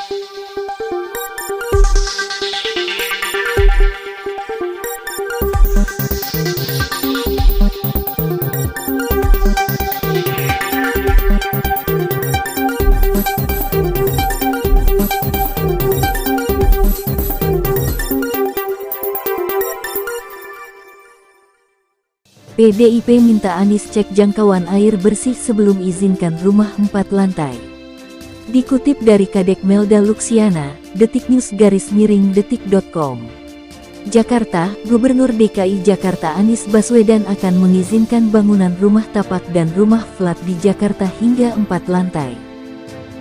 PDIP minta Anies cek jangkauan air bersih sebelum izinkan rumah 4 lantai. Dikutip dari Kadek Melda Luxiana, detiknews_detik.com. Jakarta, Gubernur DKI Jakarta Anies Baswedan akan mengizinkan bangunan rumah tapak dan rumah flat di Jakarta hingga 4 lantai.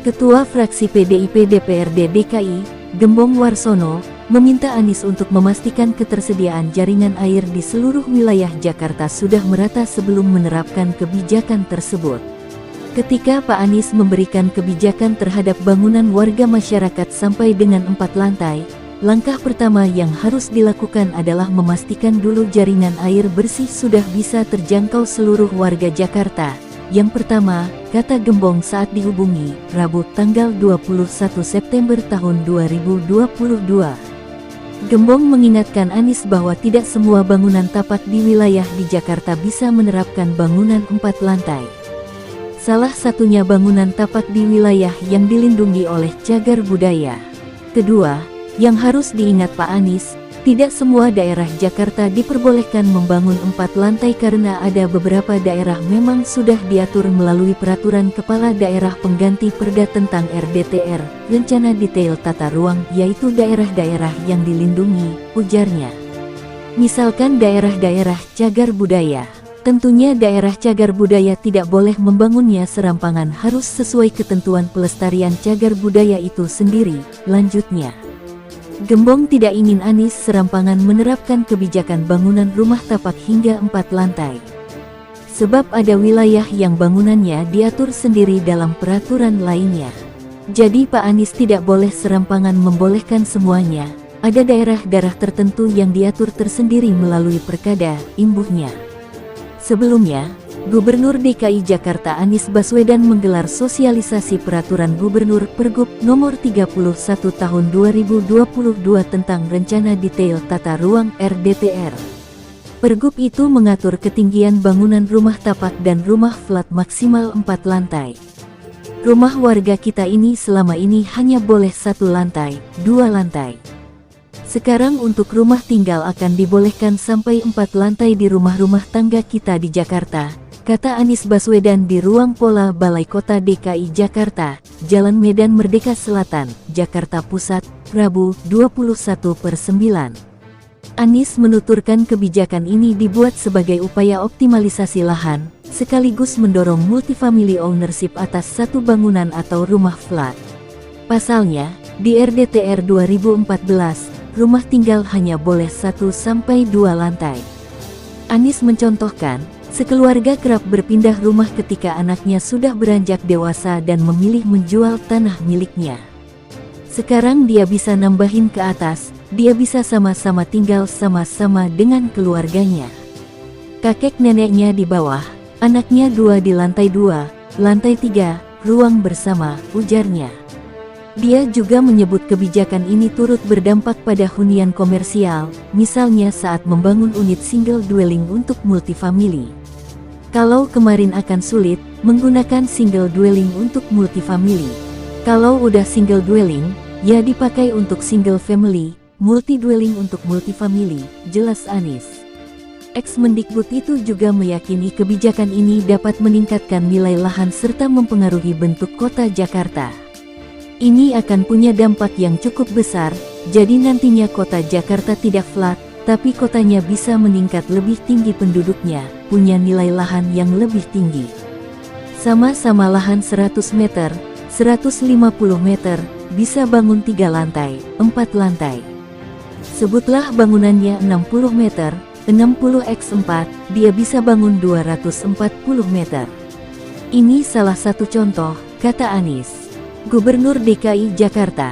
Ketua Fraksi PDIP DPRD DKI, Gembong Warsono, meminta Anies untuk memastikan ketersediaan jaringan air di seluruh wilayah Jakarta sudah merata sebelum menerapkan kebijakan tersebut. Ketika Pak Anies memberikan kebijakan terhadap bangunan warga masyarakat sampai dengan 4 lantai, langkah pertama yang harus dilakukan adalah memastikan dulu jaringan air bersih sudah bisa terjangkau seluruh warga Jakarta. Yang pertama, kata Gembong saat dihubungi, Rabu tanggal 21 September tahun 2022. Gembong mengingatkan Anies bahwa tidak semua bangunan tapak di wilayah di Jakarta bisa menerapkan bangunan 4 lantai. Salah satunya bangunan tapak di wilayah yang dilindungi oleh cagar budaya. Kedua, yang harus diingat Pak Anies, tidak semua daerah Jakarta diperbolehkan membangun 4 lantai karena ada beberapa daerah memang sudah diatur melalui Peraturan Kepala Daerah Pengganti Perda tentang RDTR, Rencana Detail Tata Ruang, yaitu daerah-daerah yang dilindungi, ujarnya. Misalkan daerah-daerah cagar budaya. Tentunya daerah cagar budaya tidak boleh membangunnya serampangan, harus sesuai ketentuan pelestarian cagar budaya itu sendiri, lanjutnya. Gembong tidak ingin Anies serampangan menerapkan kebijakan bangunan rumah tapak hingga 4 lantai. Sebab ada wilayah yang bangunannya diatur sendiri dalam peraturan lainnya. Jadi Pak Anies tidak boleh serampangan membolehkan semuanya. Ada daerah-daerah tertentu yang diatur tersendiri melalui perkada, imbuhnya. Sebelumnya, Gubernur DKI Jakarta Anies Baswedan menggelar sosialisasi Peraturan Gubernur Pergub Nomor 31 Tahun 2022 tentang Rencana Detail Tata Ruang RDTR. Pergub itu mengatur ketinggian bangunan rumah tapak dan rumah flat maksimal 4 lantai. Rumah warga kita ini selama ini hanya boleh 1 lantai, 2 lantai. Sekarang untuk rumah tinggal akan dibolehkan sampai 4 lantai di rumah-rumah tangga kita di Jakarta, kata Anies Baswedan di ruang Pola Balai Kota DKI Jakarta, Jalan Medan Merdeka Selatan, Jakarta Pusat, Rabu 21/9. Anies menuturkan kebijakan ini dibuat sebagai upaya optimalisasi lahan, sekaligus mendorong multifamily ownership atas satu bangunan atau rumah flat. Pasalnya, di RDTR 2014, rumah tinggal hanya boleh 1-2 lantai. Anies mencontohkan, sekeluarga kerap berpindah rumah ketika anaknya sudah beranjak dewasa dan memilih menjual tanah miliknya. Sekarang dia bisa nambahin ke atas, dia bisa sama-sama tinggal sama-sama dengan keluarganya. Kakek neneknya di bawah, anaknya 2 di lantai 2, lantai 3, ruang bersama, ujarnya. Dia juga menyebut kebijakan ini turut berdampak pada hunian komersial, misalnya saat membangun unit single dwelling untuk multifamily. Kalau kemarin akan sulit, menggunakan single dwelling untuk multifamily. Kalau udah single dwelling, ya dipakai untuk single family, multi-dwelling untuk multifamily, jelas Anies. Ex-Mendikbud itu juga meyakini kebijakan ini dapat meningkatkan nilai lahan serta mempengaruhi bentuk kota Jakarta. Ini akan punya dampak yang cukup besar, jadi nantinya kota Jakarta tidak flat, tapi kotanya bisa meningkat lebih tinggi penduduknya, punya nilai lahan yang lebih tinggi. Sama-sama lahan 100 meter, 150 meter, bisa bangun 3 lantai, 4 lantai. Sebutlah bangunannya 60 meter, 60x4, dia bisa bangun 240 meter. Ini salah satu contoh, kata Anies. Gubernur DKI Jakarta.